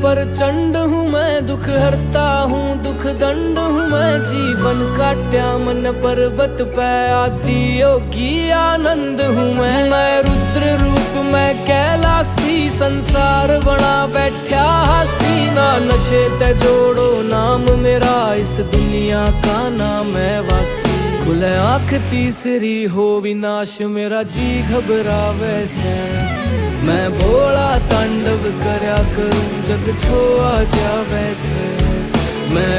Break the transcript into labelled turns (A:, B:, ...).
A: प्रचंड हूँ मैं, दुख हरता हूँ दुख दंड हूँ मैं। जीवन काट्या मन पर्वत पे आदि योगी आनंद हूँ मैं रुद्र रूप मैं कैलासी, संसार बना बैठा हसी। ना नशे ते जोड़ो नाम मेरा, इस दुनिया का नाम है वासी। खुले आँख तीसरी हो विनाश मेरा, जी घबरावे से। मैं भोला तांडव करया करूं, जग छो आ जावे से। मैं